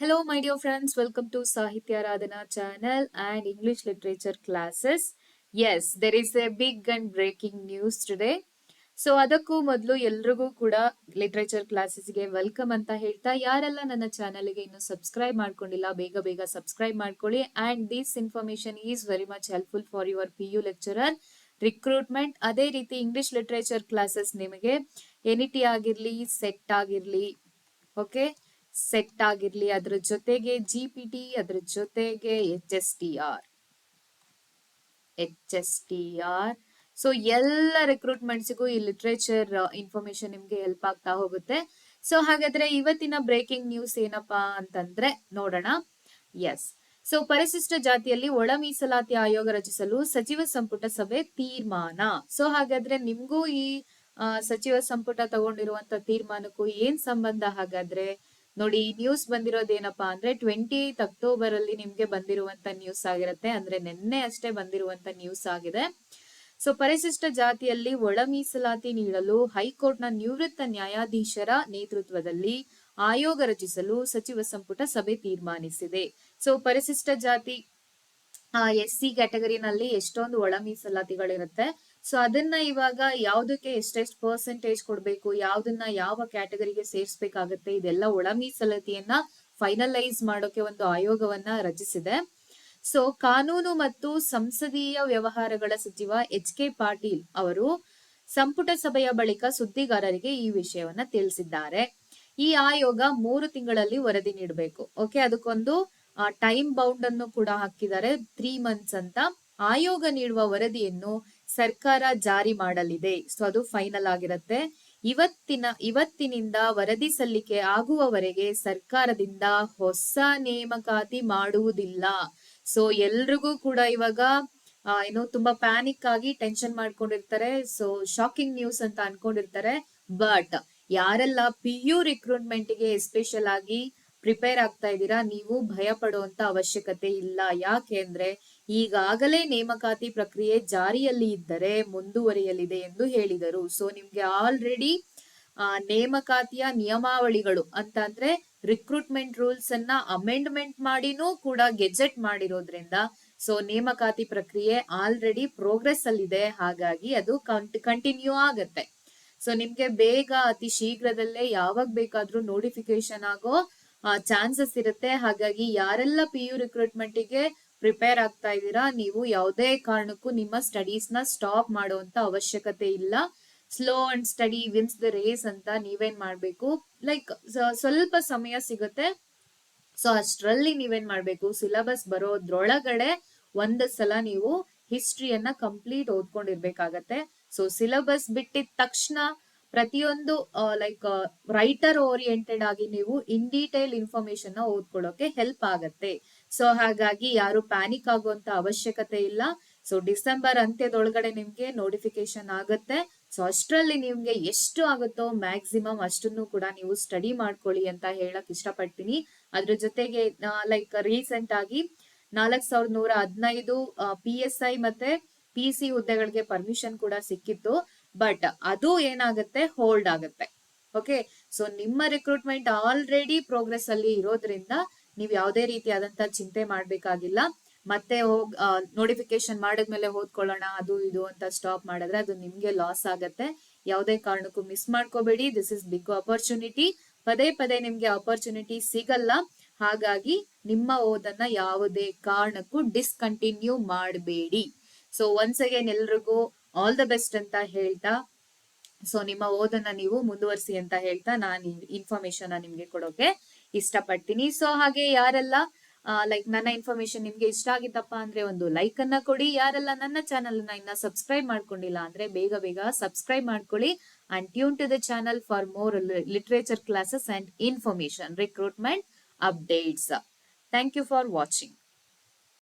Hello, my dear friends. Welcome to Sahithya Radhana channel and English literature classes. Yes, there is a big and breaking news today. So ಅದಕ್ಕೂ ಮೊದಲು ಎಲ್ರಿಗೂ ಕೂಡ literature ಕ್ಲಾಸಸ್ಗೆ welcome ಅಂತ ಹೇಳ್ತಾ ಯಾರೆಲ್ಲ ನನ್ನ ಚಾನಲ್ಗೆ ಇನ್ನು ಸಬ್ಸ್ಕ್ರೈಬ್ ಮಾಡ್ಕೊಂಡಿಲ್ಲ ಬೇಗ ಬೇಗ ಸಬ್ಸ್ಕ್ರೈಬ್ ಮಾಡ್ಕೊಳ್ಳಿ and this information is very much helpful for your PU lecturer recruitment. ಅದೇ ರೀತಿ ಇಂಗ್ಲಿಷ್ ಲಿಟ್ರೇಚರ್ ಕ್ಲಾಸಸ್ ನಿಮಗೆ NET ಆಗಿರ್ಲಿ ಸೆಟ್ ಆಗಿರ್ಲಿ ಓಕೆ ಸೆಟ್ ಆಗಿರ್ಲಿ ಅದ್ರ ಜೊತೆಗೆ GPT ಅದ್ರ ಜೊತೆಗೆ HSTR ಸೊ ಎಲ್ಲ ರಿಕ್ರೂಟ್ಮೆಂಟ್ಸಿಗೂ ಈ ಲಿಟ್ರೇಚರ್ ಇನ್ಫಾರ್ಮೇಶನ್ ನಿಮ್ಗೆ ಹೆಲ್ಪ್ ಆಗ್ತಾ ಹೋಗುತ್ತೆ. ಸೊ ಹಾಗಾದ್ರೆ ಇವತ್ತಿನ ಬ್ರೇಕಿಂಗ್ ನ್ಯೂಸ್ ಏನಪ್ಪಾ ಅಂತಂದ್ರೆ ನೋಡೋಣ. ಎಸ್, ಸೊ ಪರಿಶಿಷ್ಟ ಜಾತಿಯಲ್ಲಿ ಒಳ ಮೀಸಲಾತಿ ಆಯೋಗ ರಚಿಸಲು ಸಚಿವ ಸಂಪುಟ ಸಭೆ ತೀರ್ಮಾನ. ಸೊ ಹಾಗಾದ್ರೆ ನಿಮ್ಗೂ ಈ ಸಚಿವ ಸಂಪುಟ ತಗೊಂಡಿರುವಂತ ತೀರ್ಮಾನಕ್ಕೂ ಏನ್ ಸಂಬಂಧ ಹಾಗಾದ್ರೆ ನೋಡಿ. ನ್ಯೂಸ್ ಬಂದಿರೋದೇನಪ್ಪಾ ಅಂದ್ರೆ 28 ಅಕ್ಟೋಬರ್ ಅಲ್ಲಿ ನಿಮ್ಗೆ ಬಂದಿರುವಂತ ನ್ಯೂಸ್ ಆಗಿರುತ್ತೆ, ಅಂದ್ರೆ ನಿನ್ನೆ ಅಷ್ಟೇ ಬಂದಿರುವಂತ ನ್ಯೂಸ್ ಆಗಿದೆ. ಸೊ ಪರಿಶಿಷ್ಟ ಜಾತಿಯಲ್ಲಿ ಒಳ ಮೀಸಲಾತಿ ನೀಡಲು ಹೈಕೋರ್ಟ್ನ ನಿವೃತ್ತ ನ್ಯಾಯಾಧೀಶರ ನೇತೃತ್ವದಲ್ಲಿ ಆಯೋಗ ರಚಿಸಲು ಸಚಿವ ಸಂಪುಟ ಸಭೆ ತೀರ್ಮಾನಿಸಿದೆ. ಸೊ ಪರಿಶಿಷ್ಟ ಜಾತಿ SC ಕ್ಯಾಟಗರಿನಲ್ಲಿ ಎಷ್ಟೊಂದು ಒಳ ಮೀಸಲಾತಿಗಳಿರುತ್ತೆ. ಸೊ ಅದನ್ನ ಇವಾಗ ಯಾವ್ದಕ್ಕೆ ಎಷ್ಟೆಷ್ಟು ಪರ್ಸೆಂಟೇಜ್ ಕೊಡ್ಬೇಕು, ಯಾವ್ದನ್ನ ಯಾವ ಕ್ಯಾಟಗರಿಗೆ ಸೇರ್ಸ್ಬೇಕಾಗತ್ತೆ, ಇದೆಲ್ಲ ಒಳ ಮೀಸಲಾತಿಯನ್ನ ಫೈನಲೈಸ್ ಮಾಡೋಕೆ ಒಂದು ಆಯೋಗವನ್ನ ರಚಿಸಿದೆ. ಸೊ ಕಾನೂನು ಮತ್ತು ಸಂಸದೀಯ ವ್ಯವಹಾರಗಳ ಸಚಿವ HK ಪಾಟೀಲ್ ಅವರು ಸಂಪುಟ ಸಭೆಯ ಬಳಿಕ ಸುದ್ದಿಗಾರರಿಗೆ ಈ ವಿಷಯವನ್ನ ತಿಳಿಸಿದ್ದಾರೆ. ಈ ಆಯೋಗ 3 ತಿಂಗಳಲ್ಲಿ ವರದಿ ನೀಡಬೇಕು. ಓಕೆ, ಅದಕ್ಕೊಂದು ಟೈಮ್ ಬೌಂಡ್ ಅನ್ನು ಕೂಡ ಹಾಕಿದ್ದಾರೆ, 3 months ಅಂತ. ಆಯೋಗ ನೀಡುವ ವರದಿಯನ್ನು ಸರ್ಕಾರ ಜಾರಿ ಮಾಡಲಿದೆ. ಸೊ ಅದು ಫೈನಲ್ ಆಗಿರುತ್ತೆ. ಇವತ್ತಿನಿಂದ ವರದಿ ಸಲ್ಲಿಕೆ ಆಗುವವರೆಗೆ ಸರ್ಕಾರದಿಂದ ಹೊಸ ನೇಮಕಾತಿ ಮಾಡುವುದಿಲ್ಲ. ಸೊ ಎಲ್ರಿಗೂ ಕೂಡ ಇವಾಗ ಏನೋ ತುಂಬಾ ಪ್ಯಾನಿಕ್ ಆಗಿ ಟೆನ್ಷನ್ ಮಾಡ್ಕೊಂಡಿರ್ತಾರೆ. ಸೊ ಶಾಕಿಂಗ್ ನ್ಯೂಸ್ ಅಂತ ಅನ್ಕೊಂಡಿರ್ತಾರೆ. ಬಟ್ ಯಾರೆಲ್ಲ PU ರಿಕ್ರೂಟ್ಮೆಂಟ್ ಗೆ ಎಸ್ಪೆಷಲ್ ಆಗಿ ಪ್ರಿಪೇರ್ ಆಗ್ತಾ ಇದ್ದೀರಾ, ನೀವು ಭಯ ಪಡುವಂತ ಅವಶ್ಯಕತೆ ಇಲ್ಲ. ಯಾಕೆ ಅಂದ್ರೆ ಈಗಾಗಲೇ ನೇಮಕಾತಿ ಪ್ರಕ್ರಿಯೆ ಜಾರಿಯಲ್ಲಿ ಇದ್ದರೆ ಮುಂದುವರಿಯಲಿದೆ ಎಂದು ಹೇಳಿದರು. ಸೊ ನಿಮ್ಗೆ ಆಲ್ರೆಡಿ ನೇಮಕಾತಿಯ ನಿಯಮಾವಳಿಗಳು ಅಂತ ಅಂದ್ರೆ ರಿಕ್ರೂಟ್ಮೆಂಟ್ ರೂಲ್ಸ್ ಅನ್ನ ಅಮೆಂಡ್ಮೆಂಟ್ ಮಾಡಿನೂ ಕೂಡ ಗೆಜೆಟ್ ಮಾಡಿರೋದ್ರಿಂದ ಸೊ ನೇಮಕಾತಿ ಪ್ರಕ್ರಿಯೆ ಆಲ್ರೆಡಿ ಪ್ರೋಗ್ರೆಸ್ ಅಲ್ಲಿದೆ. ಹಾಗಾಗಿ ಅದು ಕಂಟಿನ್ಯೂ ಆಗತ್ತೆ. ಸೊ ನಿಮ್ಗೆ ಬೇಗ ಅತಿ ಶೀಘ್ರದಲ್ಲೇ ಯಾವಾಗ ಬೇಕಾದ್ರೂ ನೋಟಿಫಿಕೇಶನ್ ಆಗೋ ಚಾನ್ಸಸ್ ಇರುತ್ತೆ. ಹಾಗಾಗಿ ಯಾರೆಲ್ಲ PU ರಿಕ್ರೂಟ್ಮೆಂಟ್ ಗೆ ಪ್ರಿಪೇರ್ ಆಗ್ತಾ ಇದ್ದೀರಾ, ನೀವು ಯಾವುದೇ ಕಾರಣಕ್ಕೂ ನಿಮ್ಮ ಸ್ಟಡೀಸ್ ನ ಸ್ಟಾಪ್ ಮಾಡುವಂತ ಅವಶ್ಯಕತೆ ಇಲ್ಲ. Slow and steady wins the race ಅಂತ ನೀವೇನ್ ಮಾಡ್ಬೇಕು, ಲೈಕ್ ಸ್ವಲ್ಪ ಸಮಯ ಸಿಗುತ್ತೆ. ಸೊ ಅಷ್ಟ್ರಲ್ಲಿ ನೀವೇನ್ ಮಾಡ್ಬೇಕು, ಸಿಲೆಬಸ್ ಬರೋದ್ರೊಳಗಡೆ ಒಂದ್ ಸಲ ನೀವು ಹಿಸ್ಟ್ರಿಯನ್ನ ಕಂಪ್ಲೀಟ್ ಓದ್ಕೊಂಡಿರ್ಬೇಕಾಗತ್ತೆ. ಸೊ ಸಿಲೆಬಸ್ ಬಿಟ್ಟಿದ ತಕ್ಷಣ ಪ್ರತಿಯೊಂದು ಲೈಕ್ ರೈಟರ್ ಓರಿಯೆಂಟೆಡ್ ಆಗಿ ನೀವು ಇನ್ ಡೀಟೇಲ್ ಇನ್ಫಾರ್ಮೇಶನ್ ನ ಓದ್ಕೊಳ್ಳೋಕೆ ಹೆಲ್ಪ್ ಆಗತ್ತೆ. ಸೊ ಹಾಗಾಗಿ ಯಾರು ಪ್ಯಾನಿಕ್ ಆಗುವಂತ ಅವಶ್ಯಕತೆ ಇಲ್ಲ. ಸೊ ಡಿಸೆಂಬರ್ ಅಂತ್ಯದೊಳಗಡೆ ನಿಮ್ಗೆ ನೋಟಿಫಿಕೇಶನ್ ಆಗುತ್ತೆ. ಸೊ ಅಷ್ಟರಲ್ಲಿ ನಿಮ್ಗೆ ಎಷ್ಟು ಆಗುತ್ತೋ ಮ್ಯಾಕ್ಸಿಮಮ್ ಅಷ್ಟನ್ನು ಕೂಡ ನೀವು ಸ್ಟಡಿ ಮಾಡ್ಕೊಳ್ಳಿ ಅಂತ ಹೇಳಕ್ ಇಷ್ಟಪಡ್ತೀನಿ. ಅದ್ರ ಜೊತೆಗೆ ಲೈಕ್ ರೀಸೆಂಟ್ ಆಗಿ 4115 PSI ಮತ್ತೆ PC ಹುದ್ದೆಗಳಿಗೆ ಪರ್ಮಿಷನ್ ಕೂಡ ಸಿಕ್ಕಿತ್ತು. ಬಟ್ ಅದು ಏನಾಗುತ್ತೆ, ಹೋಲ್ಡ್ ಆಗುತ್ತೆ. ಓಕೆ, ಸೊ ನಿಮ್ಮ ರಿಕ್ರೂಟ್ಮೆಂಟ್ ಆಲ್ರೆಡಿ ಪ್ರೋಗ್ರೆಸ್ ಅಲ್ಲಿ ಇರೋದ್ರಿಂದ ನೀವು ಯಾವುದೇ ರೀತಿಯಾದಂತ ಚಿಂತೆ ಮಾಡ್ಬೇಕಾಗಿಲ್ಲ. ಮತ್ತೆ ನೋಟಿಫಿಕೇಶನ್ ಮಾಡಿದ್ಮೇಲೆ ಓದ್ಕೊಳ್ಳೋಣ ಅದು ಇದು ಅಂತ ಸ್ಟಾಪ್ ಮಾಡಿದ್ರೆ ಅದು ನಿಮ್ಗೆ ಲಾಸ್ ಆಗತ್ತೆ. ಯಾವುದೇ ಕಾರಣಕ್ಕೂ ಮಿಸ್ ಮಾಡ್ಕೋಬೇಡಿ. This is big opportunity. ಪದೇ ಪದೇ ನಿಮ್ಗೆ ಆಪರ್ಚುನಿಟಿ ಸಿಗಲ್ಲ. ಹಾಗಾಗಿ ನಿಮ್ಮ ಓದನ್ನ ಯಾವುದೇ ಕಾರಣಕ್ಕೂ ಡಿಸ್ಕಂಟಿನ್ಯೂ ಮಾಡಬೇಡಿ. ಸೊ ಒನ್ಸ್ ಅಗೇನ್ ಎಲ್ರಿಗೂ ಆಲ್ ದ ಬೆಸ್ಟ್ ಅಂತ ಹೇಳ್ತಾ, ಸೊ ನಿಮ್ಮ ಓದನ್ನ ನೀವು ಮುಂದುವರಿಸಿ ಅಂತ ಹೇಳ್ತಾ ನಾನು ಇನ್ಫಾರ್ಮೇಶನ್ ನಿಮ್ಗೆ ಕೊಡೋಕೆ ಇಷ್ಟಪಡ್ತೀನಿ. ಸೊ ಹಾಗೆ ಯಾರೆಲ್ಲ ಲೈಕ್ ನನ್ನ ಇನ್ಫಾರ್ಮೇಶನ್ ನಿಮ್ಗೆ ಇಷ್ಟ ಆಗಿತ್ತಪ್ಪ ಅಂದ್ರೆ ಒಂದು ಲೈಕ್ ಅನ್ನ ಕೊಡಿ. ಯಾರೆಲ್ಲ ನನ್ನ ಚಾನಲ್ ನ ಇನ್ನ ಸಬ್ಸ್ಕ್ರೈಬ್ ಮಾಡ್ಕೊಂಡಿಲ್ಲ ಅಂದ್ರೆ ಬೇಗ ಬೇಗ ಸಬ್ಸ್ಕ್ರೈಬ್ ಮಾಡ್ಕೊಳ್ಳಿ. And tune to the channel for more literature classes and information recruitment updates. Thank you for watching.